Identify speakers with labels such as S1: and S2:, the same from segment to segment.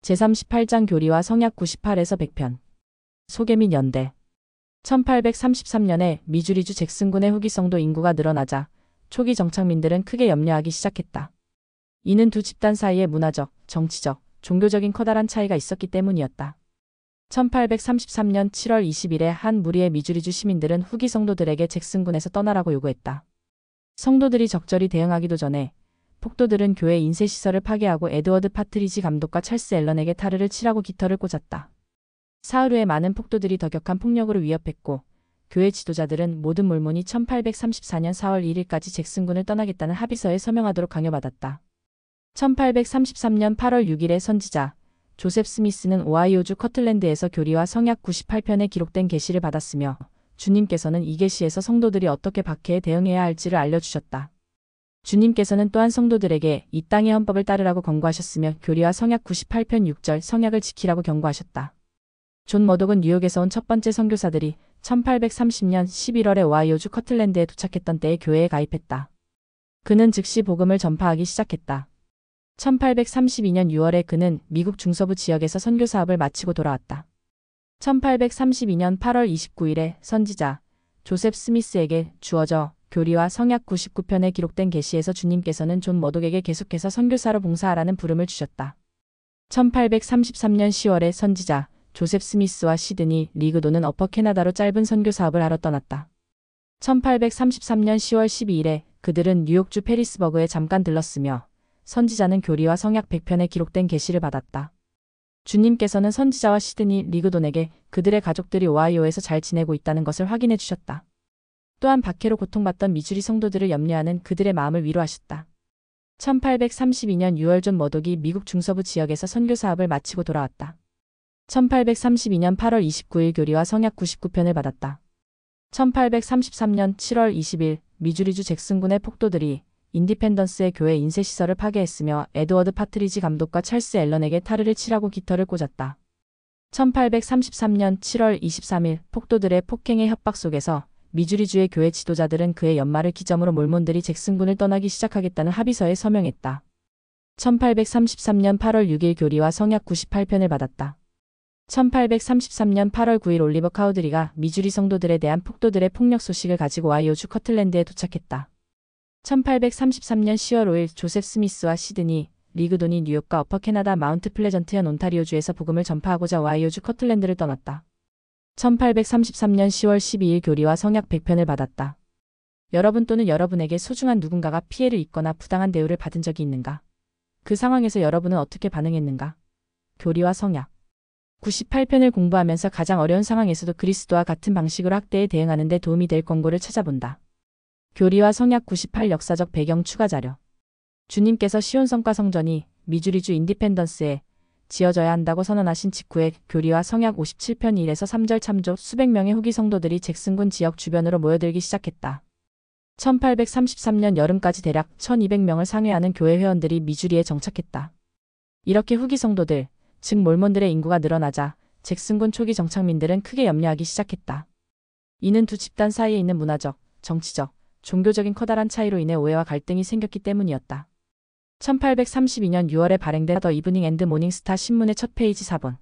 S1: 제38장 교리와 성약 98에서 100편. 소개 및 연대. 1833년에 미주리주 잭슨군의 후기 성도 인구가 늘어나자 초기 정착민들은 크게 염려하기 시작했다. 이는 두 집단 사이에 문화적, 정치적, 종교적인 커다란 차이가 있었기 때문이었다. 1833년 7월 20일에 한 무리의 미주리주 시민들은 후기 성도들에게 잭슨군에서 떠나라고 요구했다. 성도들이 적절히 대응하기도 전에 폭도들은 교회 인쇄시설을 파괴하고 에드워드 파트리지 감독과 찰스 앨런에게 타르를 치라고 깃털을 꽂았다. 사흘 후에 많은 폭도들이 더 격한 폭력으로 위협했고 교회 지도자들은 모든 몰몬이 1834년 4월 1일까지 잭슨군을 떠나겠다는 합의서에 서명하도록 강요받았다. 1833년 8월 6일에 선지자 조셉 스미스는 오하이오주 커틀랜드에서 교리와 성약 98편에 기록된 계시를 받았으며 주님께서는 이 계시에서 성도들이 어떻게 박해에 대응해야 할지를 알려주셨다. 주님께서는 또한 성도들에게 이 땅의 헌법을 따르라고 권고하셨으며 교리와 성약 98편 6절 성약을 지키라고 경고하셨다. 존 머독은 뉴욕에서 온 첫 번째 선교사들이 1830년 11월에 오하이오주 커틀랜드에 도착했던 때에 교회에 가입했다. 그는 즉시 복음을 전파하기 시작했다. 1832년 6월에 그는 미국 중서부 지역에서 선교 사업을 마치고 돌아왔다. 1832년 8월 29일에 선지자 조셉 스미스에게 주어져 교리와 성약 99편에 기록된 계시에서 주님께서는 존 머독에게 계속해서 선교사로 봉사하라는 부름을 주셨다. 1833년 10월에 선지자 조셉 스미스와 시드니 리그도는 어퍼 캐나다로 짧은 선교 사업을 하러 떠났다. 1833년 10월 12일에 그들은 뉴욕주 페리스버그에 잠깐 들렀으며 선지자는 교리와 성약 100편에 기록된 계시를 받았다. 주님께서는 선지자와 시드니 리그돈에게 그들의 가족들이 오하이오에서 잘 지내고 있다는 것을 확인해 주셨다. 또한 박해로 고통받던 미주리 성도들을 염려하는 그들의 마음을 위로하셨다. 1832년 6월 존 머독이 미국 중서부 지역에서 선교 사업을 마치고 돌아왔다. 1832년 8월 29일 교리와 성약 99편을 받았다. 1833년 7월 20일 미주리주 잭슨군의 폭도들이 인디펜던스의 교회 인쇄시설을 파괴했으며 에드워드 파트리지 감독과 찰스 앨런에게 타르를 치라고 깃털을 꽂았다. 1833년 7월 23일 폭도들의 폭행의 협박 속에서 미주리주의 교회 지도자들은 그의 연말을 기점으로 몰몬들이 잭슨군을 떠나기 시작하겠다는 합의서에 서명했다. 1833년 8월 6일 교리와 성약 98편을 받았다. 1833년 8월 9일 올리버 카우드리가 미주리 성도들에 대한 폭도들의 폭력 소식을 가지고 오하이오주 커틀랜드에 도착했다. 1833년 10월 5일 조셉 스미스와 시드니 리그돈이 뉴욕과 어퍼 캐나다 마운트 플레전트현 온타리오주에서 복음을 전파하고자 오하이오주 커틀랜드를 떠났다. 1833년 10월 12일 교리와 성약 100편을 받았다. 여러분 또는 여러분에게 소중한 누군가가 피해를 입거나 부당한 대우를 받은 적이 있는가? 그 상황에서 여러분은 어떻게 반응했는가? 교리와 성약 98편을 공부하면서 가장 어려운 상황에서도 그리스도와 같은 방식으로 학대에 대응하는 데 도움이 될 권고를 찾아본다. 교리와 성약 98 역사적 배경 추가 자료. 주님께서 시온성과 성전이 미주리주 인디펜던스에 지어져야 한다고 선언하신 직후에 교리와 성약 57편 1에서 3절 참조 수백 명의 후기 성도들이 잭슨군 지역 주변으로 모여들기 시작했다. 1833년 여름까지 대략 1200명을 상회하는 교회 회원들이 미주리에 정착했다. 이렇게 후기 성도들, 즉 몰몬들의 인구가 늘어나자 잭슨군 초기 정착민들은 크게 염려하기 시작했다. 이는 두 집단 사이에 있는 문화적, 정치적, 종교적인 커다란 차이로 인해 오해와 갈등이 생겼기 때문이었다. 1832년 6월에 발행된 더 이브닝 앤드 모닝스타 신문의 첫 페이지 4번.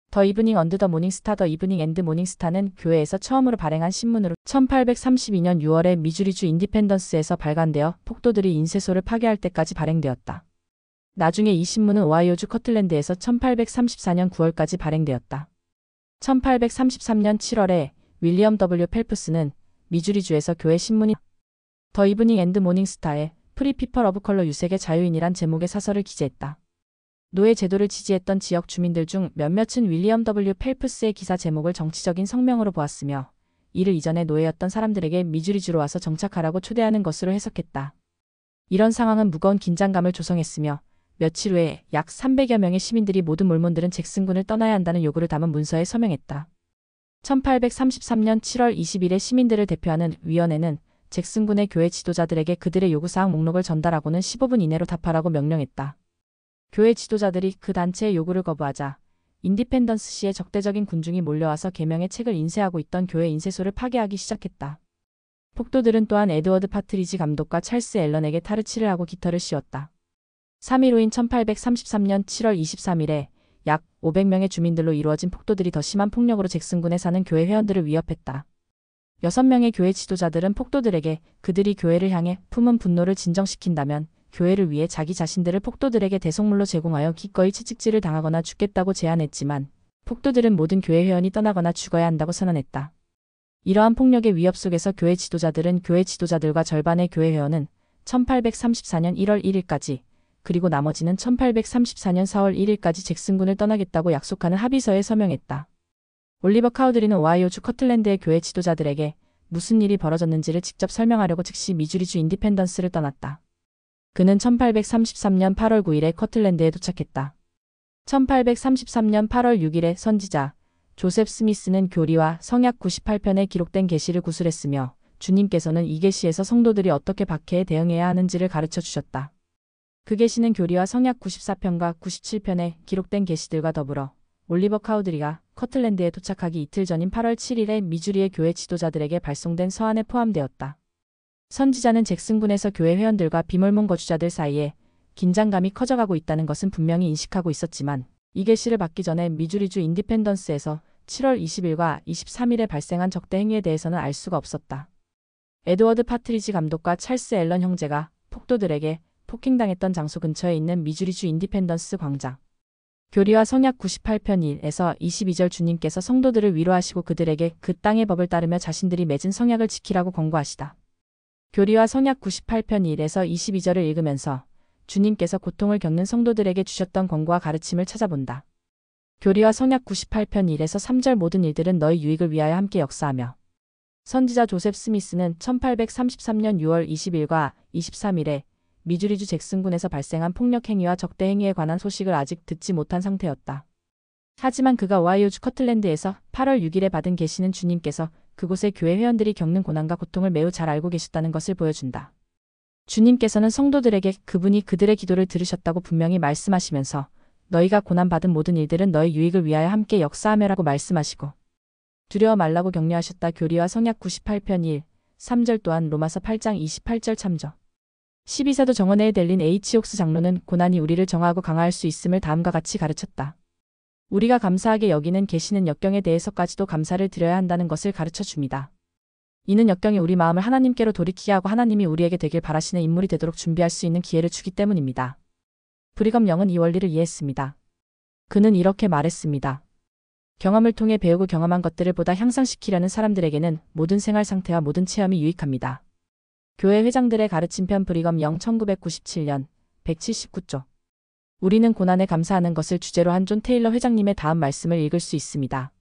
S1: 더 이브닝 언드 더 모닝스타 더 이브닝 앤드 모닝스타는 교회에서 처음으로 발행한 신문으로 1832년 6월에 미주리주 인디펜던스에서 발간되어 폭도들이 인쇄소를 파괴할 때까지 발행되었다. 나중에 이 신문은 오하이오주 커틀랜드에서 1834년 9월까지 발행되었다. 1833년 7월에 윌리엄 W. 펠프스는 미주리주에서 교회 신문인 더 이브닝 앤드 모닝스타에 프리 피펄 오브 컬러 유색의 자유인이란 제목의 사설을 기재했다. 노예 제도를 지지했던 지역 주민들 중 몇몇은 윌리엄 W. 펠프스의 기사 제목을 정치적인 성명으로 보았으며 이를 이전에 노예였던 사람들에게 미주리주로 와서 정착하라고 초대하는 것으로 해석했다. 이런 상황은 무거운 긴장감을 조성했으며 며칠 후에 약 300여 명의 시민들이 모든 몰몬들은 잭슨군을 떠나야 한다는 요구를 담은 문서에 서명했다. 1833년 7월 20일에 시민들을 대표하는 위원회는 잭슨군의 교회 지도자들에게 그들의 요구사항 목록을 전달하고는 15분 이내로 답하라고 명령했다. 교회 지도자들이 그 단체의 요구를 거부하자 인디펜던스시에 적대적인 군중이 몰려와서 계명의 책을 인쇄하고 있던 교회 인쇄소를 파괴하기 시작했다. 폭도들은 또한 에드워드 파트리지 감독과 찰스 앨런에게 타르치를 하고 깃털을 씌웠다. 3일 후인 1833년 7월 23일에 약 500명의 주민들로 이루어진 폭도들이 더 심한 폭력으로 잭슨군에 사는 교회 회원들을 위협했다. 6명의 교회 지도자들은 폭도들에게 그들이 교회를 향해 품은 분노를 진정시킨다면 교회를 위해 자기 자신들을 폭도들에게 대속물로 제공하여 기꺼이 채찍질을 당하거나 죽겠다고 제안했지만 폭도들은 모든 교회 회원이 떠나거나 죽어야 한다고 선언했다. 이러한 폭력의 위협 속에서 교회 지도자들은 교회 지도자들과 절반의 교회 회원은 1834년 1월 1일까지 그리고 나머지는 1834년 4월 1일까지 잭슨군을 떠나겠다고 약속하는 합의서에 서명했다. 올리버 카우드리는 오하이오주 커틀랜드의 교회 지도자들에게 무슨 일이 벌어졌는지를 직접 설명하려고 즉시 미주리주 인디펜던스를 떠났다. 그는 1833년 8월 9일에 커틀랜드에 도착했다. 1833년 8월 6일에 선지자 조셉 스미스는 교리와 성약 98편에 기록된 계시를 구술했으며 주님께서는 이 계시에서 성도들이 어떻게 박해에 대응해야 하는지를 가르쳐 주셨다. 그 계시는 교리와 성약 94편과 97편에 기록된 계시들과 더불어 올리버 카우드리가 커틀랜드에 도착하기 이틀 전인 8월 7일에 미주리의 교회 지도자들에게 발송된 서한에 포함되었다. 선지자는 잭슨군에서 교회 회원들과 비몰몬 거주자들 사이에 긴장감이 커져가고 있다는 것은 분명히 인식하고 있었지만 이 계시를 받기 전에 미주리주 인디펜던스에서 7월 20일과 23일에 발생한 적대 행위에 대해서는 알 수가 없었다. 에드워드 파트리지 감독과 찰스 앨런 형제가 폭도들에게 폭행당했던 장소 근처에 있는 미주리주 인디펜던스 광장. 교리와 성약 98편 1에서 22절 주님께서 성도들을 위로하시고 그들에게 그 땅의 법을 따르며 자신들이 맺은 성약을 지키라고 권고하시다. 교리와 성약 98편 1에서 22절을 읽으면서 주님께서 고통을 겪는 성도들에게 주셨던 권고와 가르침을 찾아본다. 교리와 성약 98편 1에서 3절 모든 일들은 너희 유익을 위하여 함께 역사하며 선지자 조셉 스미스는 1833년 6월 20일과 23일에 미주리주 잭슨군에서 발생한 폭력 행위와 적대 행위에 관한 소식을 아직 듣지 못한 상태였다. 하지만 그가 오하이오주 커틀랜드에서 8월 6일에 받은 계시는 주님께서 그곳의 교회 회원들이 겪는 고난과 고통을 매우 잘 알고 계셨다는 것을 보여준다. 주님께서는 성도들에게 그분이 그들의 기도를 들으셨다고 분명히 말씀하시면서 너희가 고난받은 모든 일들은 너희 유익을 위하여 함께 역사하며라고 말씀하시고 두려워 말라고 격려하셨다. 교리와 성약 98편 1, 3절 또한 로마서 8장 28절 참조. 12사도 정원회에 델린 H. 옥스 장로는 고난이 우리를 정하고 강화할 수 있음을 다음과 같이 가르쳤다. 우리가 감사하게 여기는 계시는 역경에 대해서까지도 감사를 드려야 한다는 것을 가르쳐 줍니다. 이는 역경이 우리 마음을 하나님께로 돌이키게 하고 하나님이 우리에게 되길 바라시는 인물이 되도록 준비할 수 있는 기회를 주기 때문입니다. 브리검 영은 이 원리를 이해했습니다. 그는 이렇게 말했습니다. 경험을 통해 배우고 경험한 것들을 보다 향상시키려는 사람들에게는 모든 생활 상태와 모든 체험이 유익합니다. 교회 회장들의 가르침편 브리검 영 1997년 179조. 우리는 고난에 감사하는 것을 주제로 한 존 테일러 회장님의 다음 말씀을 읽을 수 있습니다.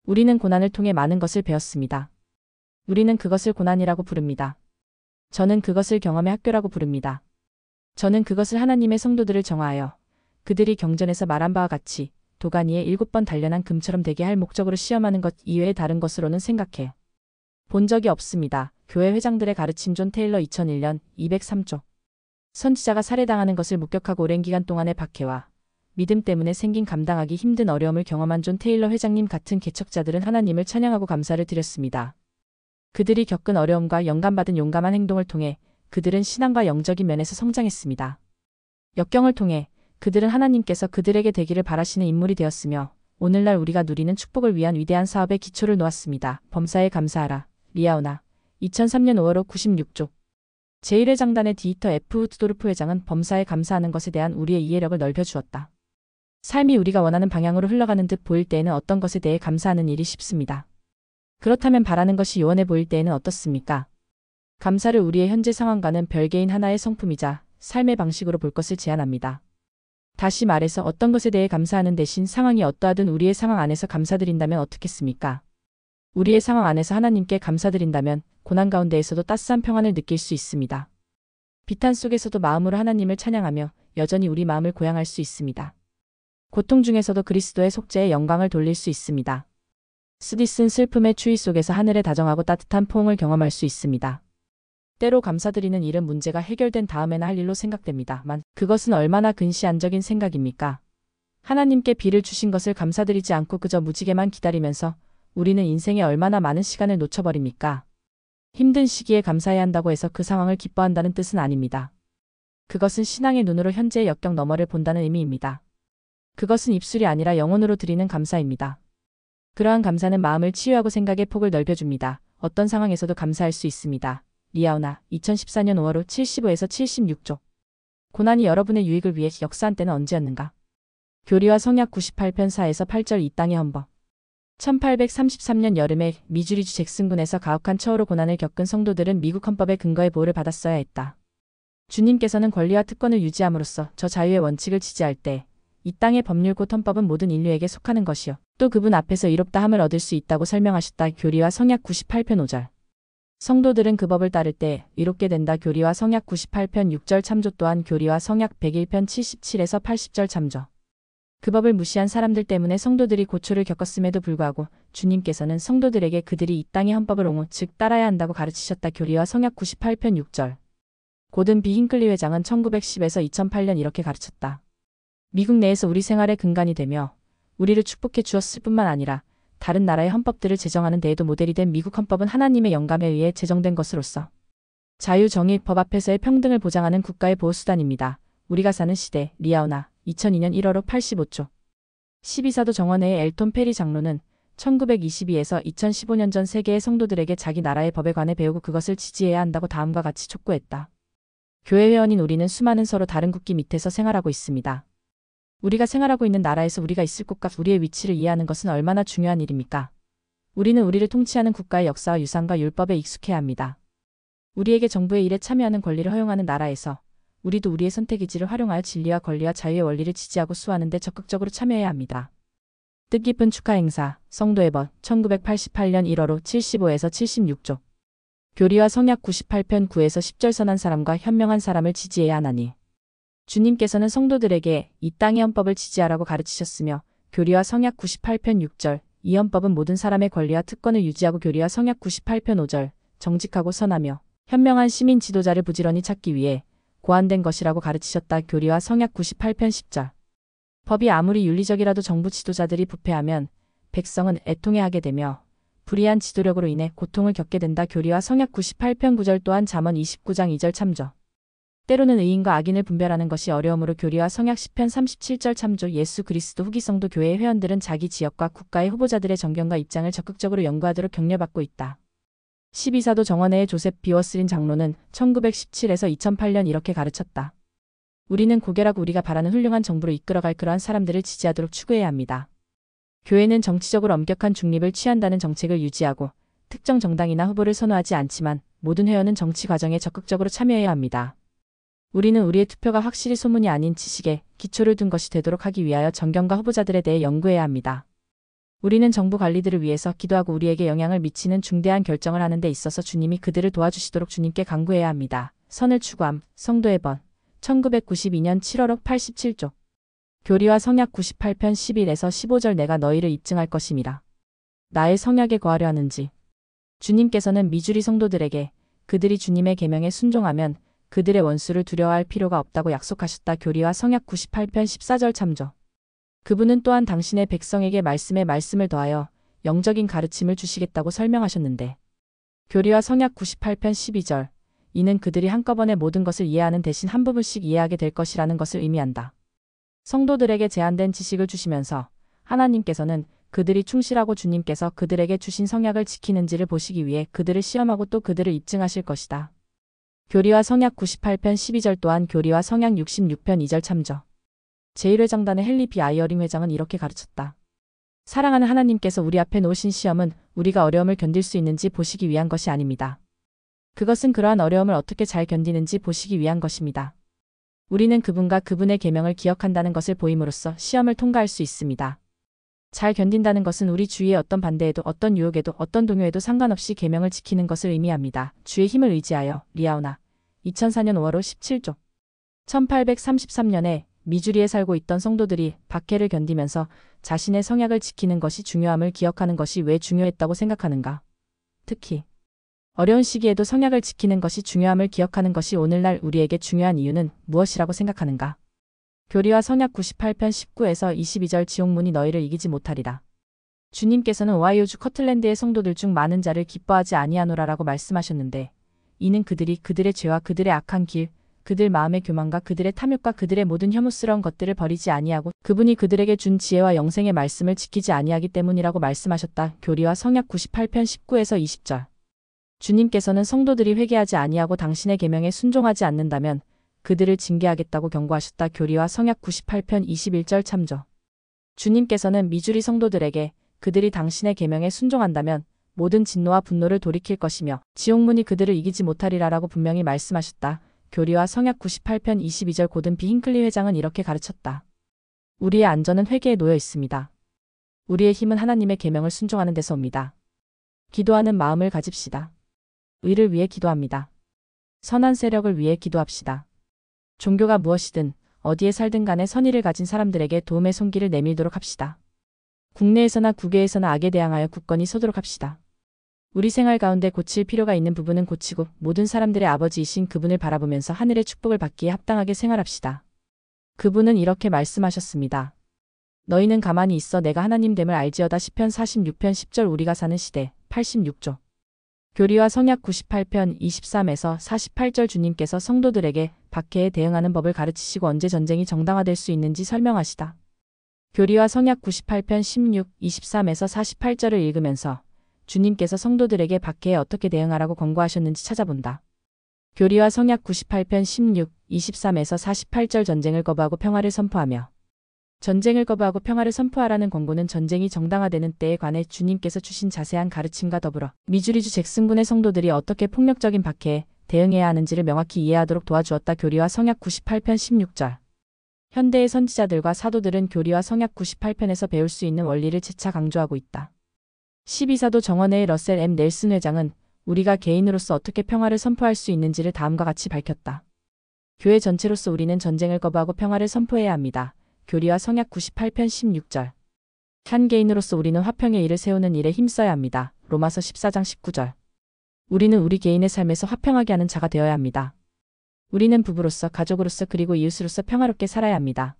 S1: 우리는 고난을 통해 많은 것을 배웠습니다. 우리는 그것을 고난이라고 부릅니다. 저는 그것을 경험의 학교라고 부릅니다. 저는 그것을 하나님의 성도들을 정하여 그들이 경전에서 말한 바와 같이 도가니에 7번 단련한 금처럼 되게 할 목적으로 시험하는 것 이외의 다른 것으로는 생각해 본 적이 없습니다. 교회 회장들의 가르침 존 테일러 2001년 203조. 선지자가 살해당하는 것을 목격하고 오랜 기간 동안의 박해와 믿음 때문에 생긴 감당하기 힘든 어려움을 경험한 존 테일러 회장님 같은 개척자들은 하나님을 찬양하고 감사를 드렸습니다. 그들이 겪은 어려움과 영감받은 용감한 행동을 통해 그들은 신앙과 영적인 면에서 성장했습니다. 역경을 통해 그들은 하나님께서 그들에게 되기를 바라시는 인물이 되었으며 오늘날 우리가 누리는 축복을 위한 위대한 사업의 기초를 놓았습니다. 범사에 감사하라. 리아오나 2003년 5월 96조. 제1회 장단의 디이터 F. 후트도르프 회장은 범사에 감사하는 것에 대한 우리의 이해력을 넓혀주었다. 삶이 우리가 원하는 방향으로 흘러가는 듯 보일 때에는 어떤 것에 대해 감사하는 일이 쉽습니다. 그렇다면 바라는 것이 요원해 보일 때에는 어떻습니까? 감사를 우리의 현재 상황과는 별개인 하나의 성품이자 삶의 방식으로 볼 것을 제안합니다. 다시 말해서 어떤 것에 대해 감사하는 대신 상황이 어떠하든 우리의 상황 안에서 감사드린다면 어떻겠습니까? 우리의 상황 안에서 하나님께 감사드린다면 고난 가운데에서도 따스한 평안을 느낄 수 있습니다. 비탄 속에서도 마음으로 하나님을 찬양하며 여전히 우리 마음을 고향할 수 있습니다. 고통 중에서도 그리스도의 속죄에 영광을 돌릴 수 있습니다. 스디슨 슬픔의 추위 속에서 하늘의 다정하고 따뜻한 포옹을 경험할 수 있습니다. 때로 감사드리는 일은 문제가 해결된 다음에나 할 일로 생각됩니다만 그것은 얼마나 근시안적인 생각입니까? 하나님께 비를 주신 것을 감사드리지 않고 그저 무지개만 기다리면서 우리는 인생에 얼마나 많은 시간을 놓쳐버립니까? 힘든 시기에 감사해야 한다고 해서 그 상황을 기뻐한다는 뜻은 아닙니다. 그것은 신앙의 눈으로 현재의 역경 너머를 본다는 의미입니다. 그것은 입술이 아니라 영혼으로 드리는 감사입니다. 그러한 감사는 마음을 치유하고 생각의 폭을 넓혀줍니다. 어떤 상황에서도 감사할 수 있습니다. 리아오나 2014년 5월 75에서 76쪽. 고난이 여러분의 유익을 위해 역사한 때는 언제였는가? 교리와 성약 98편 4에서 8절 이 땅의 헌법. 1833년 여름에 미주리주 잭슨군에서 가혹한 처우로 고난을 겪은 성도들은 미국 헌법의 근거에 보호를 받았어야 했다. 주님께서는 권리와 특권을 유지함으로써 저 자유의 원칙을 지지할 때 이 땅의 법률 곧 헌법은 모든 인류에게 속하는 것이요. 또 그분 앞에서 이롭다함을 얻을 수 있다고 설명하셨다. 교리와 성약 98편 5절. 성도들은 그 법을 따를 때 의롭게 된다. 교리와 성약 98편 6절 참조. 또한 교리와 성약 101편 77에서 80절 참조. 그 법을 무시한 사람들 때문에 성도들이 고초를 겪었음에도 불구하고 주님께서는 성도들에게 그들이 이 땅의 헌법을 옹호 즉 따라야 한다고 가르치셨다. 교리와 성약 98편 6절. 고든 비 힝클리 회장은 1910에서 2008년 이렇게 가르쳤다. 미국 내에서 우리 생활의 근간이 되며 우리를 축복해 주었을 뿐만 아니라 다른 나라의 헌법들을 제정하는 데에도 모델이 된 미국 헌법은 하나님의 영감에 의해 제정된 것으로서 자유, 정의, 법 앞에서의 평등을 보장하는 국가의 보호수단입니다. 우리가 사는 시대. 리아오나 2002년 1월 85쪽. 12사도 정원회의 엘톤 페리 장로는 1922에서 2015년 전 세계의 성도들에게 자기 나라의 법에 관해 배우고 그것을 지지해야 한다고 다음과 같이 촉구했다. 교회 회원인 우리는 수많은 서로 다른 국기 밑에서 생활하고 있습니다. 우리가 생활하고 있는 나라에서 우리가 있을 곳과 우리의 위치를 이해하는 것은 얼마나 중요한 일입니까? 우리는 우리를 통치하는 국가의 역사와 유산과 율법에 익숙해야 합니다. 우리에게 정부의 일에 참여하는 권리를 허용하는 나라에서 우리도 우리의 선택 의지를 활용하여 진리와 권리와 자유의 원리를 지지하고 수호하는 데 적극적으로 참여해야 합니다. 뜻깊은 축하 행사. 성도의 벗 1988년 1월 75에서 76쪽. 교리와 성약 98편 9에서 10절 선한 사람과 현명한 사람을 지지해야 하나니. 주님께서는 성도들에게 이 땅의 헌법을 지지하라고 가르치셨으며 교리와 성약 98편 6절 이 헌법은 모든 사람의 권리와 특권을 유지하고 교리와 성약 98편 5절 정직하고 선하며 현명한 시민 지도자를 부지런히 찾기 위해 고안된 것이라고 가르치셨다. 교리와 성약 98편 10절. 법이 아무리 윤리적이라도 정부 지도자들이 부패하면 백성은 애통해하게 되며 불의한 지도력으로 인해 고통을 겪게 된다. 교리와 성약 98편 9절 또한 잠언 29장 2절 참조. 때로는 의인과 악인을 분별하는 것이 어려우므로 교리와 성약 10편 37절 참조. 예수 그리스도 후기성도 교회의 회원들은 자기 지역과 국가의 후보자들의 정견과 입장을 적극적으로 연구하도록 격려받고 있다. 12사도 정원회의 조셉 비워스린 장로는 1917에서 2008년 이렇게 가르쳤다. 우리는 고결하고 우리가 바라는 훌륭한 정부로 이끌어갈 그러한 사람들을 지지하도록 추구해야 합니다. 교회는 정치적으로 엄격한 중립을 취한다는 정책을 유지하고 특정 정당이나 후보를 선호하지 않지만 모든 회원은 정치 과정에 적극적으로 참여해야 합니다. 우리는 우리의 투표가 확실히 소문이 아닌 지식에 기초를 둔 것이 되도록 하기 위하여 정견과 후보자들에 대해 연구해야 합니다. 우리는 정부 관리들을 위해서 기도하고 우리에게 영향을 미치는 중대한 결정을 하는 데 있어서 주님이 그들을 도와주시도록 주님께 간구해야 합니다. 선을 추구함. 성도의 번 1992년 7월 87쪽. 교리와 성약 98편 11에서 15절 내가 너희를 입증할 것임이라. 나의 성약에 거하려 하는지. 주님께서는 미주리 성도들에게 그들이 주님의 계명에 순종하면 그들의 원수를 두려워할 필요가 없다고 약속하셨다. 교리와 성약 98편 14절 참조. 그분은 또한 당신의 백성에게 말씀에 말씀을 더하여 영적인 가르침을 주시겠다고 설명하셨는데 교리와 성약 98편 12절 이는 그들이 한꺼번에 모든 것을 이해하는 대신 한 부분씩 이해하게 될 것이라는 것을 의미한다. 성도들에게 제한된 지식을 주시면서 하나님께서는 그들이 충실하고 주님께서 그들에게 주신 성약을 지키는지를 보시기 위해 그들을 시험하고 또 그들을 입증하실 것이다. 교리와 성약 98편 12절 또한 교리와 성약 66편 2절 참조. 제1회장단의 헨리 비 아이어링 회장은 이렇게 가르쳤다. 사랑하는 하나님께서 우리 앞에 놓으신 시험은 우리가 어려움을 견딜 수 있는지 보시기 위한 것이 아닙니다. 그것은 그러한 어려움을 어떻게 잘 견디는지 보시기 위한 것입니다. 우리는 그분과 그분의 계명을 기억한다는 것을 보임으로써 시험을 통과할 수 있습니다. 잘 견딘다는 것은 우리 주위의 어떤 반대에도 어떤 유혹에도 어떤 동요에도 상관없이 계명을 지키는 것을 의미합니다. 주의 힘을 의지하여. 리아오나 2004년 5월 17쪽. 1833년에 미주리에 살고 있던 성도들이 박해를 견디면서 자신의 성약을 지키는 것이 중요함을 기억하는 것이 왜 중요했다고 생각하는가? 특히 어려운 시기에도 성약을 지키는 것이 중요함을 기억하는 것이 오늘날 우리에게 중요한 이유는 무엇이라고 생각하는가? 교리와 성약 98편 19에서 22절 지옥문이 너희를 이기지 못하리라. 주님께서는 오하이오주 커틀랜드의 성도들 중 많은 자를 기뻐하지 아니하노라라고 말씀하셨는데 이는 그들이 그들의 죄와 그들의 악한 길, 그들 마음의 교만과 그들의 탐욕과 그들의 모든 혐오스러운 것들을 버리지 아니하고 그분이 그들에게 준 지혜와 영생의 말씀을 지키지 아니하기 때문이라고 말씀하셨다. 교리와 성약 98편 19에서 20절. 주님께서는 성도들이 회개하지 아니하고 당신의 계명에 순종하지 않는다면 그들을 징계하겠다고 경고하셨다. 교리와 성약 98편 21절 참조. 주님께서는 미주리 성도들에게 그들이 당신의 계명에 순종한다면 모든 진노와 분노를 돌이킬 것이며 지옥문이 그들을 이기지 못하리라라고 분명히 말씀하셨다. 교리와 성약 98편 22절. 고든 B 힌클리 회장은 이렇게 가르쳤다. 우리의 안전은 회개에 놓여 있습니다. 우리의 힘은 하나님의 계명을 순종하는 데서 옵니다. 기도하는 마음을 가집시다. 의를 위해 기도합니다. 선한 세력을 위해 기도합시다. 종교가 무엇이든 어디에 살든 간에 선의를 가진 사람들에게 도움의 손길을 내밀도록 합시다. 국내에서나 국외에서나 악에 대항하여 굳건히 서도록 합시다. 우리 생활 가운데 고칠 필요가 있는 부분은 고치고 모든 사람들의 아버지이신 그분을 바라보면서 하늘의 축복을 받기에 합당하게 생활합시다. 그분은 이렇게 말씀하셨습니다. 너희는 가만히 있어 내가 하나님됨을 알지어다. 시편 46편 10절. 우리가 사는 시대 86조. 교리와 성약 98편 23에서 48절. 주님께서 성도들에게 박해에 대응하는 법을 가르치시고 언제 전쟁이 정당화될 수 있는지 설명하시다. 교리와 성약 98편 16, 23에서 48절을 읽으면서 주님께서 성도들에게 박해에 어떻게 대응하라고 권고하셨는지 찾아본다. 교리와 성약 98편 16, 23에서 48절. 전쟁을 거부하고 평화를 선포하며. 전쟁을 거부하고 평화를 선포하라는 권고는 전쟁이 정당화되는 때에 관해 주님께서 주신 자세한 가르침과 더불어 미주리주 잭슨군의 성도들이 어떻게 폭력적인 박해에 대응해야 하는지를 명확히 이해하도록 도와주었다. 교리와 성약 98편 16절. 현대의 선지자들과 사도들은 교리와 성약 98편에서 배울 수 있는 원리를 재차 강조하고 있다. 12사도 정원회의 러셀 M. 넬슨 회장은 우리가 개인으로서 어떻게 평화를 선포할 수 있는지를 다음과 같이 밝혔다. 교회 전체로서 우리는 전쟁을 거부하고 평화를 선포해야 합니다. 교리와 성약 98편 16절. 한 개인으로서 우리는 화평의 일을 세우는 일에 힘써야 합니다. 로마서 14장 19절. 우리는 우리 개인의 삶에서 화평하게 하는 자가 되어야 합니다. 우리는 부부로서, 가족으로서 그리고 이웃으로서 평화롭게 살아야 합니다.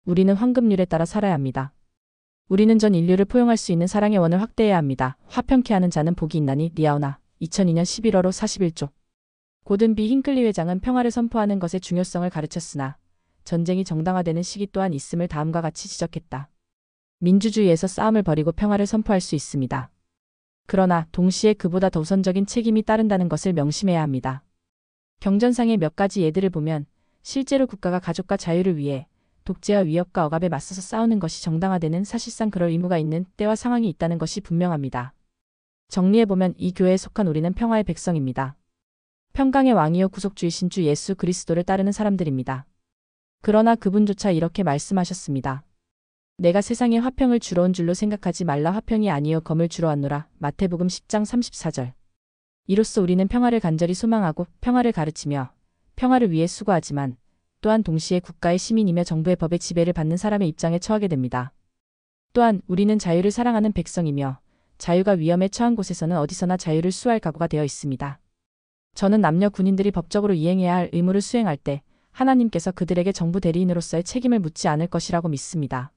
S1: 우리는 황금률에 따라 살아야 합니다. 우리는 전 인류를 포용할 수 있는 사랑의 원을 확대해야 합니다. 화평케 하는 자는 복이 있나니. 리아오나 2002년 11월호 41조. 고든 B 힌클리 회장은 평화를 선포하는 것의 중요성을 가르쳤으나 전쟁이 정당화되는 시기 또한 있음을 다음과 같이 지적했다. 민주주의에서 싸움을 벌이고 평화를 선포할 수 있습니다. 그러나 동시에 그보다 더 우선적인 책임이 따른다는 것을 명심해야 합니다. 경전상의 몇 가지 예들을 보면 실제로 국가가 가족과 자유를 위해 독재와 위협과 억압에 맞서서 싸우는 것이 정당화되는 사실상 그럴 의무가 있는 때와 상황이 있다는 것이 분명합니다. 정리해보면 이 교회에 속한 우리는 평화의 백성입니다. 평강의 왕이요 구속주이신 주 예수 그리스도를 따르는 사람들입니다. 그러나 그분조차 이렇게 말씀하셨습니다. 내가 세상에 화평을 주러 온 줄로 생각하지 말라. 화평이 아니요 검을 주러 왔노라. 마태복음 10장 34절. 이로써 우리는 평화를 간절히 소망하고 평화를 가르치며 평화를 위해 수고하지만 또한 동시에 국가의 시민이며 정부의 법의 지배를 받는 사람의 입장에 처하게 됩니다. 또한 우리는 자유를 사랑하는 백성이며 자유가 위험에 처한 곳에서는 어디서나 자유를 수호할 각오가 되어 있습니다. 저는 남녀 군인들이 법적으로 이행해야 할 의무를 수행할 때 하나님께서 그들에게 정부 대리인으로서의 책임을 묻지 않을 것이라고 믿습니다.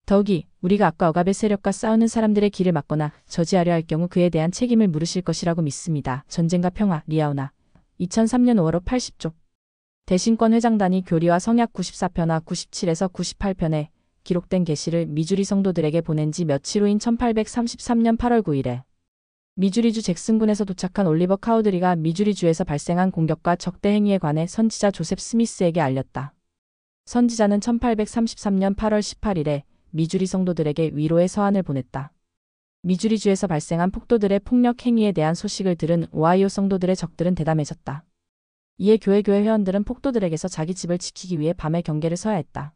S1: 더욱이 우리가 악과 억압의 세력과 싸우는 사람들의 길을 막거나 저지하려 할 경우 그에 대한 책임을 물으실 것이라고 믿습니다. 전쟁과 평화. 리아오나 2003년 5월호 80조. 대신권 회장단이 교리와 성약 94편과 97에서 98편에 기록된 계시를 미주리 성도들에게 보낸 지 며칠 후인 1833년 8월 9일에 미주리주 잭슨군에서 도착한 올리버 카우드리가 미주리주에서 발생한 공격과 적대 행위에 관해 선지자 조셉 스미스에게 알렸다. 선지자는 1833년 8월 18일에 미주리 성도들에게 위로의 서한을 보냈다. 미주리주에서 발생한 폭도들의 폭력 행위에 대한 소식을 들은 오하이오 성도들의 적들은 대담해졌다. 이에 교회 회원들은 폭도들에게서 자기 집을 지키기 위해 밤에 경계를 서야 했다.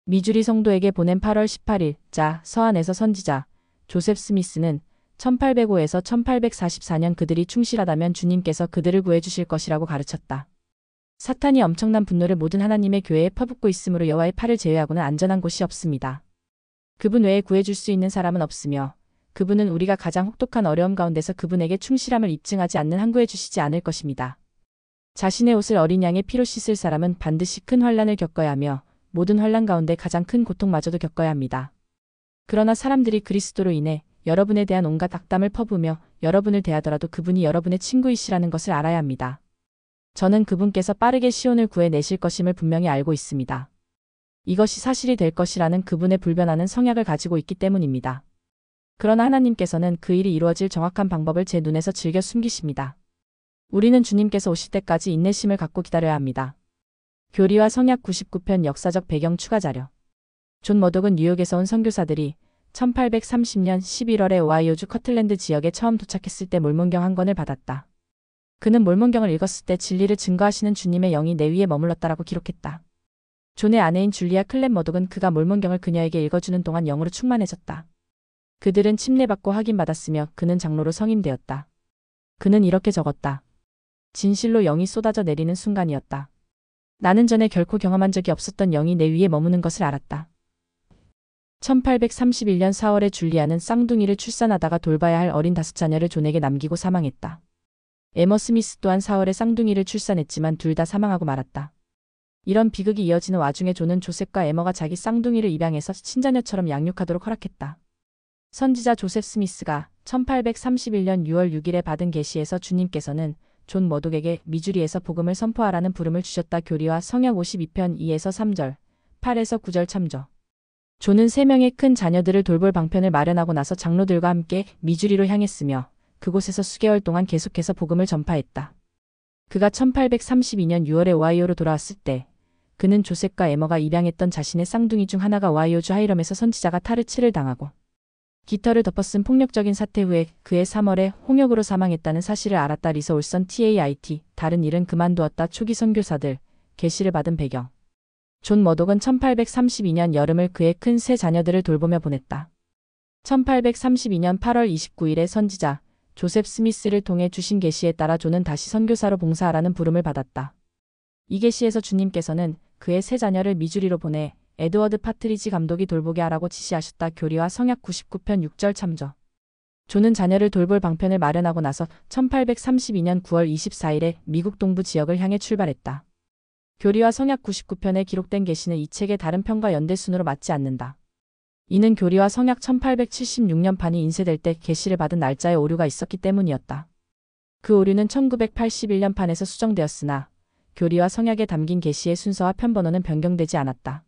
S1: 미주리 성도에게 보낸 8월 18일 자 서한에서 선지자 조셉 스미스는 1805에서 1844년 그들이 충실하다면 주님께서 그들을 구해주실 것이라고 가르쳤다. 사탄이 엄청난 분노를 모든 하나님의 교회에 퍼붓고 있으므로 여호와의 팔을 제외하고는 안전한 곳이 없습니다. 그분 외에 구해줄 수 있는 사람은 없으며 그분은 우리가 가장 혹독한 어려움 가운데서 그분에게 충실함을 입증하지 않는 한 구해주시지 않을 것입니다. 자신의 옷을 어린 양의 피로 씻을 사람은 반드시 큰 환난을 겪어야 하며 모든 환난 가운데 가장 큰 고통마저도 겪어야 합니다. 그러나 사람들이 그리스도로 인해 여러분에 대한 온갖 악담을 퍼부으며 여러분을 대하더라도 그분이 여러분의 친구이시라는 것을 알아야 합니다. 저는 그분께서 빠르게 시온을 구해내실 것임을 분명히 알고 있습니다. 이것이 사실이 될 것이라는 그분의 불변하는 성약을 가지고 있기 때문입니다. 그러나 하나님께서는 그 일이 이루어질 정확한 방법을 제 눈에서 즐겨 숨기십니다. 우리는 주님께서 오실 때까지 인내심을 갖고 기다려야 합니다. 교리와 성약 99편 역사적 배경 추가 자료. 존 머독은 뉴욕에서 온 선교사들이 1830년 11월에 오하이오주 커틀랜드 지역에 처음 도착했을 때 몰몬경 한 권을 받았다. 그는 몰몬경을 읽었을 때 진리를 증거하시는 주님의 영이 내 위에 머물렀다라고 기록했다. 존의 아내인 줄리아 클랩 머독은 그가 몰몬경을 그녀에게 읽어주는 동안 영으로 충만해졌다. 그들은 침례받고 확인받았으며 그는 장로로 성임되었다. 그는 이렇게 적었다. 진실로 영이 쏟아져 내리는 순간이었다. 나는 전에 결코 경험한 적이 없었던 영이 내 위에 머무는 것을 알았다. 1831년 4월에 줄리아는 쌍둥이를 출산하다가 돌봐야 할 어린 5자녀를 존에게 남기고 사망했다. 에머 스미스 또한 4월에 쌍둥이를 출산했지만 둘 다 사망하고 말았다. 이런 비극이 이어지는 와중에 존은 조셉과 에머가 자기 쌍둥이를 입양해서 친자녀처럼 양육하도록 허락했다. 선지자 조셉 스미스가 1831년 6월 6일에 받은 계시에서 주님께서는 존 머독에게 미주리에서 복음을 선포하라는 부름을 주셨다. 교리와 성약 52편 2에서 3절, 8에서 9절 참조. 존은 3명의 큰 자녀들을 돌볼 방편을 마련하고 나서 장로들과 함께 미주리로 향했으며 그곳에서 수개월 동안 계속해서 복음을 전파했다. 그가 1832년 6월에 오하이오로 돌아왔을 때 그는 조셉과 에머가 입양했던 자신의 쌍둥이 중 하나가 오하이오주 하이럼에서 선지자가 타르치를 당하고 깃털을 덮어쓴 폭력적인 사태 후에 그해 3월에 홍역으로 사망했다는 사실을 알았다. 리서 올선 TAIT, 다른 일은 그만두었다. 초기 선교사들, 계시를 받은 배경. 존 머독은 1832년 여름을 그의 큰 세 자녀들을 돌보며 보냈다. 1832년 8월 29일에 선지자 조셉 스미스를 통해 주신 계시에 따라 존은 다시 선교사로 봉사하라는 부름을 받았다. 이 계시에서 주님께서는 그의 세 자녀를 미주리로 보내 에드워드 파트리지 감독이 돌보게 하라고 지시하셨다. 교리와 성약 99편 6절 참조. 존은 자녀를 돌볼 방편을 마련하고 나서 1832년 9월 24일에 미국 동부 지역을 향해 출발했다. 교리와 성약 99편에 기록된 계시는 이 책의 다른 편과 연대순으로 맞지 않는다. 이는 교리와 성약 1876년판이 인쇄될 때 계시를 받은 날짜에 오류가 있었기 때문이었다. 그 오류는 1981년판에서 수정되었으나 교리와 성약에 담긴 계시의 순서와 편번호는 변경되지 않았다.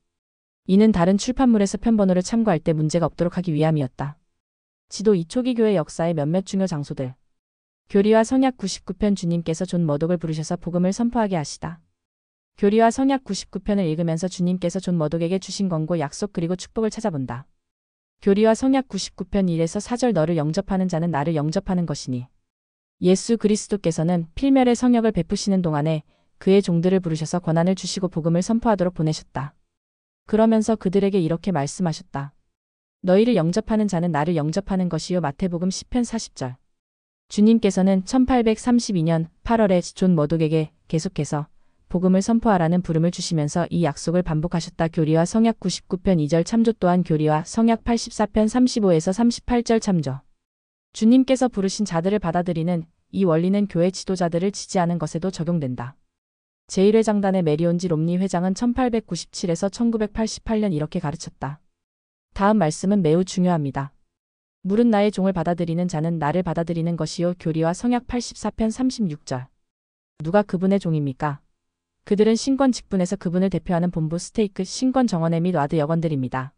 S1: 이는 다른 출판물에서 편번호를 참고할 때 문제가 없도록 하기 위함이었다. 지도 이 초기 교회 역사의 몇몇 중요 장소들. 교리와 성약 99편. 주님께서 존 머독을 부르셔서 복음을 선포하게 하시다. 교리와 성약 99편을 읽으면서 주님께서 존 머독에게 주신 권고, 약속 그리고 축복을 찾아본다. 교리와 성약 99편 1에서 4절. 너를 영접하는 자는 나를 영접하는 것이니. 예수 그리스도께서는 필멸의 성역을 베푸시는 동안에 그의 종들을 부르셔서 권한을 주시고 복음을 선포하도록 보내셨다. 그러면서 그들에게 이렇게 말씀하셨다. 너희를 영접하는 자는 나를 영접하는 것이요. 마태복음 10편 40절. 주님께서는 1832년 8월에 존 머독에게 계속해서 복음을 선포하라는 부름을 주시면서 이 약속을 반복하셨다. 교리와 성약 99편 2절 참조. 또한 교리와 성약 84편 35에서 38절 참조. 주님께서 부르신 자들을 받아들이는 이 원리는 교회 지도자들을 지지하는 것에도 적용된다. 제1회 장단의 메리온지 롬니 회장은 1897에서 1988년 이렇게 가르쳤다. 다음 말씀은 매우 중요합니다. 물은 나의 종을 받아들이는 자는 나를 받아들이는 것이요. 교리와 성약 84편 36절. 누가 그분의 종입니까? 그들은 신권 직분에서 그분을 대표하는 본부, 스테이크, 신권 정원회 및 와드 여건들입니다.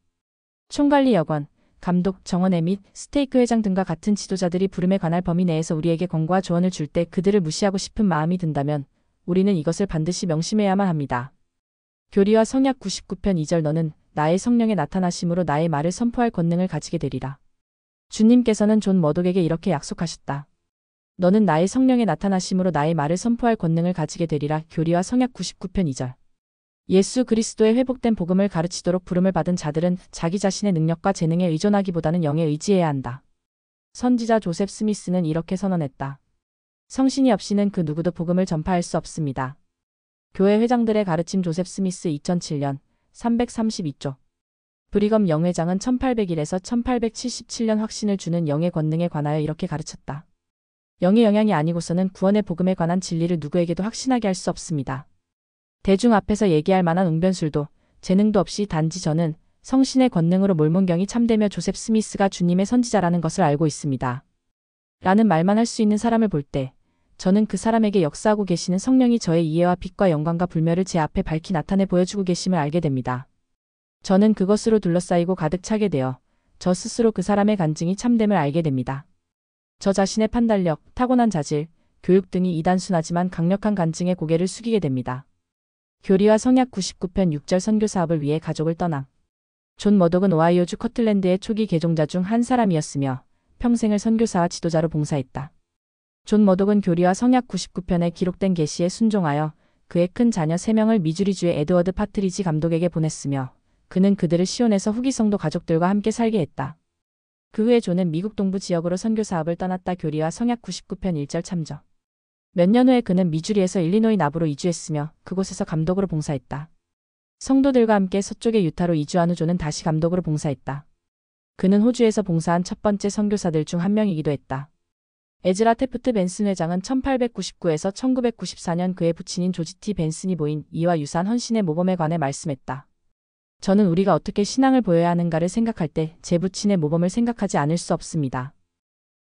S1: 총관리 여건, 감독, 정원회 및 스테이크 회장 등과 같은 지도자들이 부름에 관할 범위 내에서 우리에게 권고와 조언을 줄 때 그들을 무시하고 싶은 마음이 든다면 우리는 이것을 반드시 명심해야만 합니다. 교리와 성약 99편 2절. 너는 나의 성령의 나타나심으로 나의 말을 선포할 권능을 가지게 되리라. 주님께서는 존 머독에게 이렇게 약속하셨다. 너는 나의 성령의 나타나심으로 나의 말을 선포할 권능을 가지게 되리라. 교리와 성약 99편 2절. 예수 그리스도의 회복된 복음을 가르치도록 부름을 받은 자들은 자기 자신의 능력과 재능에 의존하기보다는 영에 의지해야 한다. 선지자 조셉 스미스는 이렇게 선언했다. 성신이 없이는 그 누구도 복음을 전파할 수 없습니다. 교회 회장들의 가르침. 조셉 스미스 2007년 332쪽. 브리검 영회장은 1801에서 1877년 확신을 주는 영의 권능에 관하여 이렇게 가르쳤다. 영의 영향이 아니고서는 구원의 복음에 관한 진리를 누구에게도 확신하게 할 수 없습니다. 대중 앞에서 얘기할 만한 웅변술도 재능도 없이 단지 저는 성신의 권능으로 몰몬경이 참되며 조셉 스미스가 주님의 선지자라는 것을 알고 있습니다. 라는 말만 할 수 있는 사람을 볼 때 저는 그 사람에게 역사하고 계시는 성령이 저의 이해와 빛과 영광과 불멸을 제 앞에 밝히 나타내 보여주고 계심을 알게 됩니다. 저는 그것으로 둘러싸이고 가득 차게 되어 저 스스로 그 사람의 간증이 참됨을 알게 됩니다. 저 자신의 판단력, 타고난 자질, 교육 등이 이단순하지만 강력한 간증에 고개를 숙이게 됩니다. 교리와 성약 99편 6절 선교 사업을 위해 가족을 떠나. 존 머독은 오하이오주 커틀랜드의 초기 개종자 중 한 사람이었으며 평생을 선교사와 지도자로 봉사했다. 존 머독은 교리와 성약 99편에 기록된 계시에 순종하여 그의 큰 자녀 3명을 미주리주의 에드워드 파트리지 감독에게 보냈으며 그는 그들을 시온에서 후기 성도 가족들과 함께 살게 했다. 그 후에 존은 미국 동부 지역으로 선교 사업을 떠났다. 교리와 성약 99편 1절 참조. 몇 년 후에 그는 미주리에서 일리노이 나부로 이주했으며 그곳에서 감독으로 봉사했다. 성도들과 함께 서쪽의 유타로 이주한 후 존은 다시 감독으로 봉사했다. 그는 호주에서 봉사한 첫 번째 선교사들 중 한 명이기도 했다. 에즈라 테프트 벤슨 회장은 1899에서 1994년 그의 부친인 조지 T. 벤슨이 보인 이와 유사한 헌신의 모범에 관해 말씀했다. 저는 우리가 어떻게 신앙을 보여야 하는가를 생각할 때 제 부친의 모범을 생각하지 않을 수 없습니다.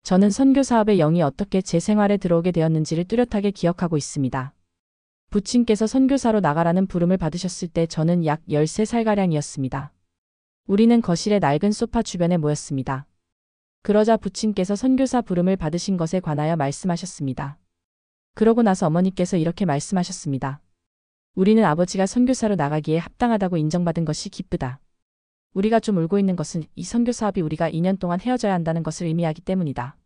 S1: 저는 선교 사업의 영이 어떻게 제 생활에 들어오게 되었는지를 뚜렷하게 기억하고 있습니다. 부친께서 선교사로 나가라는 부름을 받으셨을 때 저는 약 13살가량이었습니다. 우리는 거실의 낡은 소파 주변에 모였습니다. 그러자 부친께서 선교사 부름을 받으신 것에 관하여 말씀하셨습니다. 그러고 나서 어머니께서 이렇게 말씀하셨습니다. 우리는 아버지가 선교사로 나가기에 합당하다고 인정받은 것이 기쁘다. 우리가 좀 울고 있는 것은 이 선교 사업이 우리가 2년 동안 헤어져야 한다는 것을 의미하기 때문이다.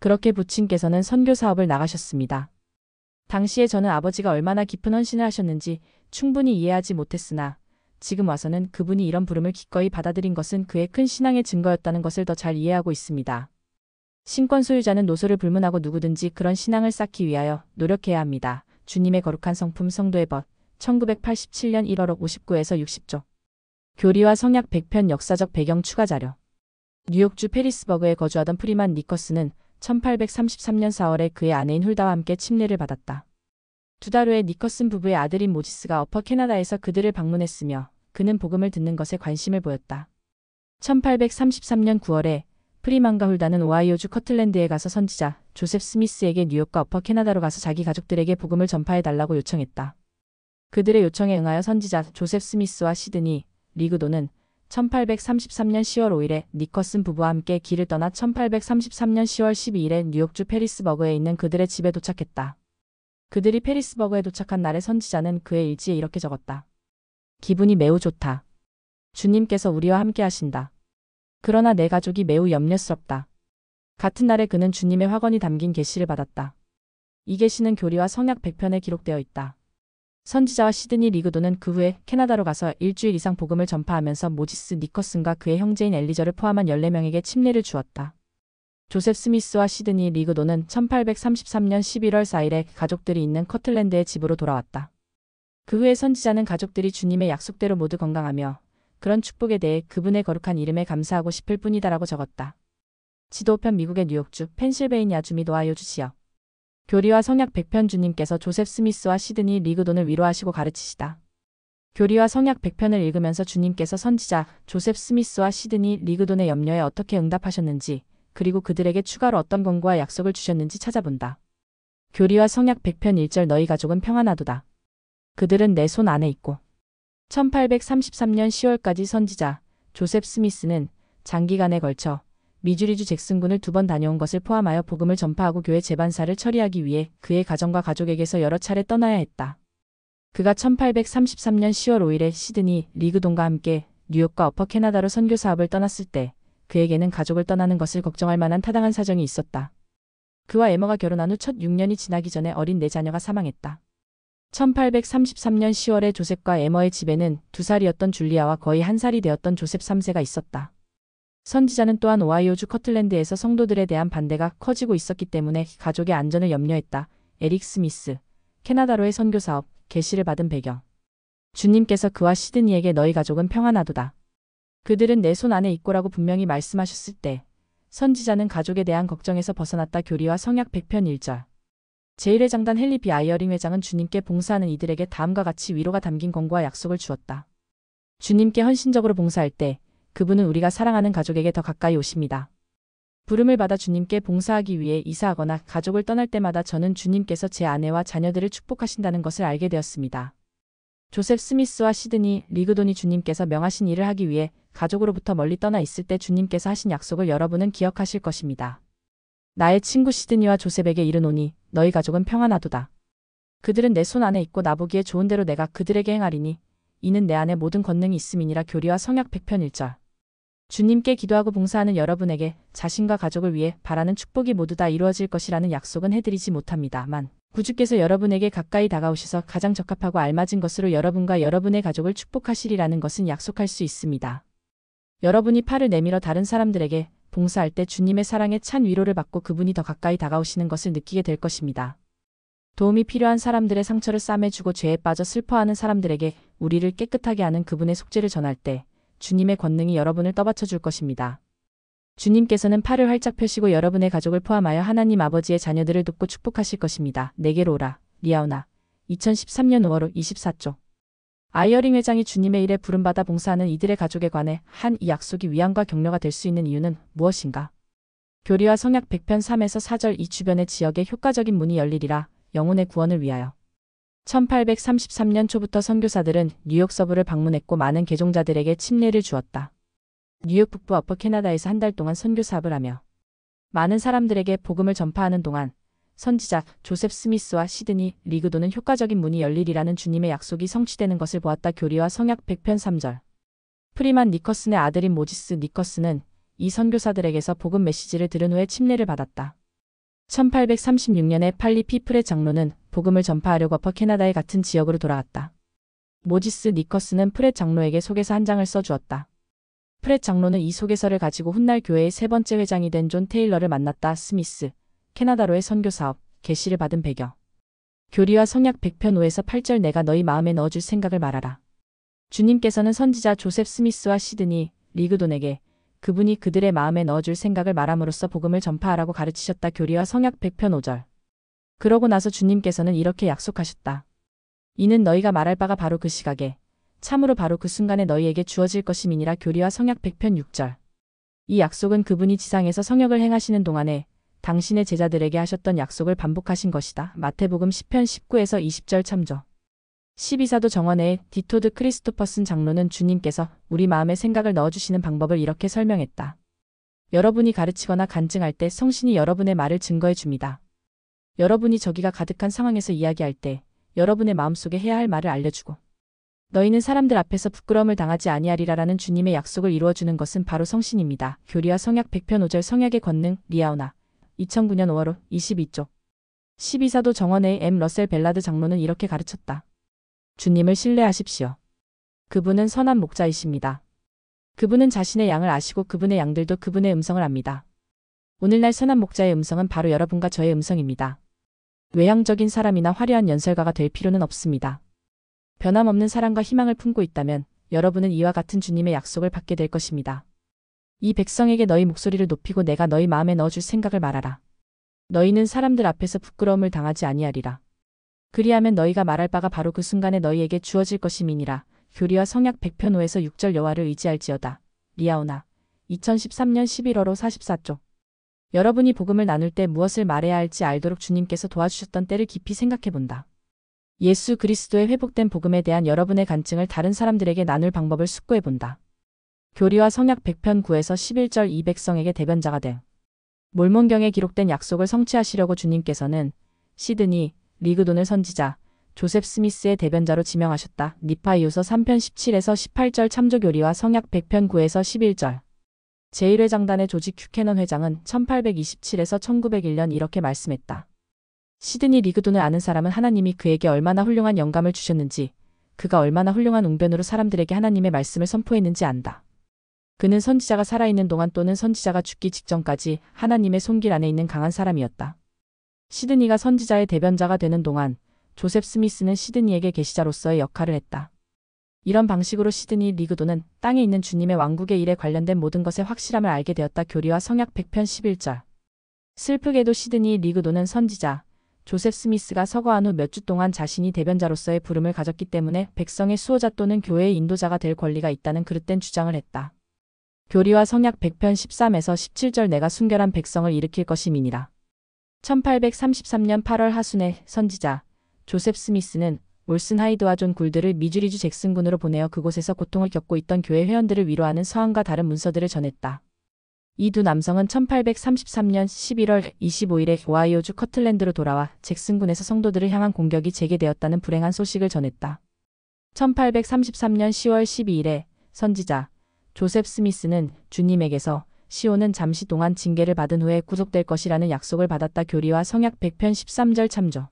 S1: 그렇게 부친께서는 선교 사업을 나가셨습니다. 당시에 저는 아버지가 얼마나 깊은 헌신을 하셨는지 충분히 이해하지 못했으나 지금 와서는 그분이 이런 부름을 기꺼이 받아들인 것은 그의 큰 신앙의 증거였다는 것을 더 잘 이해하고 있습니다. 신권 소유자는 노소를 불문하고 누구든지 그런 신앙을 쌓기 위하여 노력해야 합니다. 주님의 거룩한 성품 성도의 벗 1987년 1월 59에서 60조. 교리와 성약 100편 역사적 배경 추가 자료. 뉴욕주 페리스버그에 거주하던 프리만 니커스는 1833년 4월에 그의 아내인 훌다와 함께 침례를 받았다. 2달 후에 니커슨 부부의 아들인 모지스가 어퍼 캐나다에서 그들을 방문했으며 그는 복음을 듣는 것에 관심을 보였다. 1833년 9월에 프리만과 훌다는 오하이오주 커틀랜드에 가서 선지자 조셉 스미스에게 뉴욕과 어퍼 캐나다로 가서 자기 가족들에게 복음을 전파해달라고 요청했다. 그들의 요청에 응하여 선지자 조셉 스미스와 시드니 리그도는 1833년 10월 5일에 니커슨 부부와 함께 길을 떠나 1833년 10월 12일에 뉴욕주 페리스버그에 있는 그들의 집에 도착했다. 그들이 페리스버그에 도착한 날에 선지자는 그의 일지에 이렇게 적었다. 기분이 매우 좋다. 주님께서 우리와 함께 하신다. 그러나 내 가족이 매우 염려스럽다. 같은 날에 그는 주님의 확언이 담긴 계시를 받았다. 이 계시는 교리와 성약 100편에 기록되어 있다. 선지자와 시드니 리그도는 그 후에 캐나다로 가서 일주일 이상 복음을 전파하면서 모지스 니커슨과 그의 형제인 엘리저를 포함한 14명에게 침례를 주었다. 조셉 스미스와 시드니 리그도는 1833년 11월 4일에 가족들이 있는 커틀랜드의 집으로 돌아왔다. 그 후에 선지자는 가족들이 주님의 약속대로 모두 건강하며 그런 축복에 대해 그분의 거룩한 이름에 감사하고 싶을 뿐이다라고 적었다. 지도편 미국의 뉴욕주, 펜실베이니아주 및 오하이오주 지역. 교리와 성약 100편 주님께서 조셉 스미스와 시드니 리그돈을 위로하시고 가르치시다. 교리와 성약 100편을 읽으면서 주님께서 선지자 조셉 스미스와 시드니 리그돈의 염려에 어떻게 응답하셨는지 그리고 그들에게 추가로 어떤 권고와 약속을 주셨는지 찾아본다. 교리와 성약 100편 1절 너희 가족은 평안하도다. 그들은 내 손 안에 있고 1833년 10월까지 선지자 조셉 스미스는 장기간에 걸쳐 미주리주 잭슨군을 2번 다녀온 것을 포함하여 복음을 전파하고 교회 재반사를 처리하기 위해 그의 가정과 가족에게서 여러 차례 떠나야 했다. 그가 1833년 10월 5일에 시드니 리그돈과 함께 뉴욕과 어퍼 캐나다로 선교 사업을 떠났을 때 그에게는 가족을 떠나는 것을 걱정할 만한 타당한 사정이 있었다. 그와 에머가 결혼한 후 첫 6년이 지나기 전에 어린 4자녀가 사망했다. 1833년 10월에 조셉과 에머의 집에는 2살이었던 줄리아와 거의 1살이 되었던 조셉 3세가 있었다. 선지자는 또한 오하이오주 커틀랜드에서 성도들에 대한 반대가 커지고 있었기 때문에 가족의 안전을 염려했다. 에릭 스미스, 캐나다로의 선교사업, 계시를 받은 배경. 주님께서 그와 시드니에게 너희 가족은 평안하도다. 그들은 내 손 안에 있고라고 분명히 말씀하셨을 때 선지자는 가족에 대한 걱정에서 벗어났다. 교리와 성약 100편 1절. 제1회장단 헨리 B. 아이어링 회장은 주님께 봉사하는 이들에게 다음과 같이 위로가 담긴 권고와 약속을 주었다. 주님께 헌신적으로 봉사할 때 그분은 우리가 사랑하는 가족에게 더 가까이 오십니다. 부름을 받아 주님께 봉사하기 위해 이사하거나 가족을 떠날 때마다 저는 주님께서 제 아내와 자녀들을 축복하신다는 것을 알게 되었습니다. 조셉 스미스와 시드니 리그돈이 주님께서 명하신 일을 하기 위해 가족으로부터 멀리 떠나 있을 때 주님께서 하신 약속을 여러분은 기억하실 것입니다. 나의 친구 시드니와 조셉에게 이르노니 너희 가족은 평안하도다. 그들은 내 손 안에 있고 나보기에 좋은 대로 내가 그들에게 행하리니 이는 내 안에 모든 권능이 있음이니라. 교리와 성약 100편 1절. 주님께 기도하고 봉사하는 여러분에게 자신과 가족을 위해 바라는 축복이 모두 다 이루어질 것이라는 약속은 해드리지 못합니다만 구주께서 여러분에게 가까이 다가오셔서 가장 적합하고 알맞은 것으로 여러분과 여러분의 가족을 축복하시리라는 것은 약속할 수 있습니다. 여러분이 팔을 내밀어 다른 사람들에게 봉사할 때 주님의 사랑에 찬 위로를 받고 그분이 더 가까이 다가오시는 것을 느끼게 될 것입니다. 도움이 필요한 사람들의 상처를 싸매주고 죄에 빠져 슬퍼하는 사람들에게 우리를 깨끗하게 하는 그분의 속죄를 전할 때 주님의 권능이 여러분을 떠받쳐 줄 것입니다. 주님께서는 팔을 활짝 펴시고 여러분의 가족을 포함하여 하나님 아버지의 자녀들을 돕고 축복하실 것입니다. 내게로 오라. 리아오나. 2013년 5월 24쪽. 아이어링 회장이 주님의 일에 부름받아 봉사하는 이들의 가족에 관해 한 이 약속이 위안과 격려가 될 수 있는 이유는 무엇인가? 교리와 성약 100편 3에서 4절. 이 주변의 지역에 효과적인 문이 열리리라. 영혼의 구원을 위하여. 1833년 초부터 선교사들은 뉴욕 서부를 방문했고 많은 개종자들에게 침례를 주었다. 뉴욕 북부 어퍼 캐나다에서 한 달 동안 선교 사업을 하며 많은 사람들에게 복음을 전파하는 동안 선지자 조셉 스미스와 시드니 리그돈은 효과적인 문이 열리리라는 주님의 약속이 성취되는 것을 보았다. 교리와 성약 100편 3절. 프리만 니커슨의 아들인 모지스 니커슨은 이 선교사들에게서 복음 메시지를 들은 후에 침례를 받았다. 1836년에 팔리 피플의 장로는 복음을 전파하려고 어퍼 캐나다의 같은 지역으로 돌아왔다. 모지스 니커슨은 프렛 장로에게 소개서 한 장을 써주었다. 프렛 장로는 이 소개서를 가지고 훗날 교회의 세 번째 회장이 된 존 테일러를 만났다. 스미스, 캐나다로의 선교사업, 계시를 받은 배경. 교리와 성약 100편 5에서 8절. 내가 너희 마음에 넣어줄 생각을 말하라. 주님께서는 선지자 조셉 스미스와 시드니 리그돈에게 그분이 그들의 마음에 넣어줄 생각을 말함으로써 복음을 전파하라고 가르치셨다. 교리와 성약 100편 5절. 그러고 나서 주님께서는 이렇게 약속하셨다. 이는 너희가 말할 바가 바로 그 시각에 참으로 바로 그 순간에 너희에게 주어질 것임이니라. 교리와 성약 100편 6절. 이 약속은 그분이 지상에서 성역을 행하시는 동안에 당신의 제자들에게 하셨던 약속을 반복하신 것이다. 마태복음 10편 19에서 20절 참조. 12사도 정원의 디토드 크리스토퍼슨 장로는 주님께서 우리 마음에 생각을 넣어주시는 방법을 이렇게 설명했다. 여러분이 가르치거나 간증할 때 성신이 여러분의 말을 증거해 줍니다. 여러분이 저기가 가득한 상황에서 이야기할 때 여러분의 마음속에 해야 할 말을 알려주고 너희는 사람들 앞에서 부끄러움을 당하지 아니하리라라는 주님의 약속을 이루어주는 것은 바로 성신입니다. 교리와 성약 100편 5절. 성약의 권능. 리아오나. 2009년 5월 22쪽. 12사도 정원의 M. 러셀 벨라드 장로는 이렇게 가르쳤다. 주님을 신뢰하십시오. 그분은 선한 목자이십니다. 그분은 자신의 양을 아시고 그분의 양들도 그분의 음성을 압니다. 오늘날 선한 목자의 음성은 바로 여러분과 저의 음성입니다. 외향적인 사람이나 화려한 연설가가 될 필요는 없습니다. 변함없는 사랑과 희망을 품고 있다면 여러분은 이와 같은 주님의 약속을 받게 될 것입니다. 이 백성에게 너희 목소리를 높이고 내가 너희 마음에 넣어줄 생각을 말하라. 너희는 사람들 앞에서 부끄러움을 당하지 아니하리라. 그리하면 너희가 말할 바가 바로 그 순간에 너희에게 주어질 것임이니라. 교리와 성약 100편 5에서 6절. 여호와를 의지할지어다. 리아오나. 2013년 11월 44쪽. 여러분이 복음을 나눌 때 무엇을 말해야 할지 알도록 주님께서 도와주셨던 때를 깊이 생각해본다. 예수 그리스도의 회복된 복음에 대한 여러분의 간증을 다른 사람들에게 나눌 방법을 숙고해본다. 교리와 성약 100편 9에서 11절. 이 백성에게 대변자가 됨. 몰몬경에 기록된 약속을 성취하시려고 주님께서는 시드니 리그돈을 선지자 조셉 스미스의 대변자로 지명하셨다. 니파이오서 3편 17에서 18절 참조. 교리와 성약 100편 9에서 11절. 제1회장단의 조지 큐캐넌 회장은 1827에서 1901년 이렇게 말씀했다. 시드니 리그돈을 아는 사람은 하나님이 그에게 얼마나 훌륭한 영감을 주셨는지, 그가 얼마나 훌륭한 웅변으로 사람들에게 하나님의 말씀을 선포했는지 안다. 그는 선지자가 살아있는 동안 또는 선지자가 죽기 직전까지 하나님의 손길 안에 있는 강한 사람이었다. 시드니가 선지자의 대변자가 되는 동안 조셉 스미스는 시드니에게 계시자로서의 역할을 했다. 이런 방식으로 시드니 리그돈은 땅에 있는 주님의 왕국의 일에 관련된 모든 것의 확실함을 알게 되었다. 교리와 성약 100편 11절. 슬프게도 시드니 리그돈은 선지자 조셉 스미스가 서거한 후 몇 주 동안 자신이 대변자로서의 부름을 가졌기 때문에 백성의 수호자 또는 교회의 인도자가 될 권리가 있다는 그릇된 주장을 했다. 교리와 성약 100편 13에서 17절 내가 순결한 백성을 일으킬 것임이니라. 1833년 8월 하순에 선지자 조셉 스미스는 올슨 하이드와 존 굴드를 미주리주 잭슨군으로 보내어 그곳에서 고통을 겪고 있던 교회 회원들을 위로하는 서한과 다른 문서들을 전했다. 이 두 남성은 1833년 11월 25일에 오하이오주 커틀랜드로 돌아와 잭슨군에서 성도들을 향한 공격이 재개되었다는 불행한 소식을 전했다. 1833년 10월 12일에 선지자 조셉 스미스는 주님에게서 시온은 잠시 동안 징계를 받은 후에 구속될 것이라는 약속을 받았다. 교리와 성약 100편 13절 참조.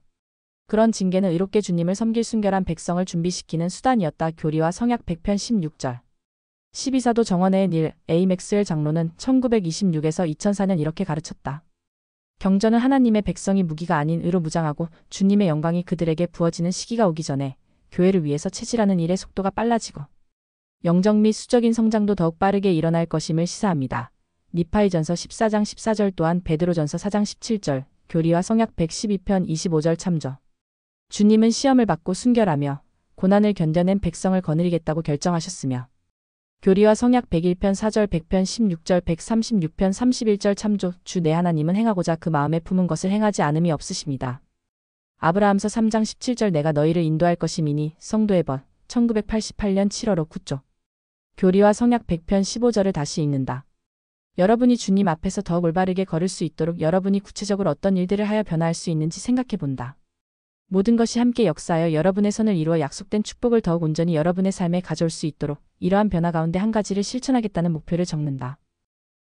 S1: 그런 징계는 의롭게 주님을 섬길 순결한 백성을 준비시키는 수단이었다. 교리와 성약 100편 16절. 12사도 정원의 닐 A. 맥스웰 장로는 1926에서 2004년 이렇게 가르쳤다. 경전은 하나님의 백성이 무기가 아닌 의로 무장하고 주님의 영광이 그들에게 부어지는 시기가 오기 전에 교회를 위해서 체질하는 일의 속도가 빨라지고 영적 및 수적인 성장도 더욱 빠르게 일어날 것임을 시사합니다. 니파이전서 14장 14절 또한 베드로전서 4장 17절, 교리와 성약 112편 25절 참조. 주님은 시험을 받고 순결하며 고난을 견뎌낸 백성을 거느리겠다고 결정하셨으며 교리와 성약 101편 4절 100편 16절 136편 31절 참조. 주 내 하나님은 행하고자 그 마음에 품은 것을 행하지 않음이 없으십니다. 아브라함서 3장 17절 내가 너희를 인도할 것임이니 성도의 벗 1988년 7월 9쪽. 교리와 성약 100편 15절을 다시 읽는다. 여러분이 주님 앞에서 더 올바르게 걸을 수 있도록 여러분이 구체적으로 어떤 일들을 하여 변화할 수 있는지 생각해 본다. 모든 것이 함께 역사하여 여러분의 선을 이루어 약속된 축복을 더욱 온전히 여러분의 삶에 가져올 수 있도록 이러한 변화 가운데 한 가지를 실천하겠다는 목표를 적는다.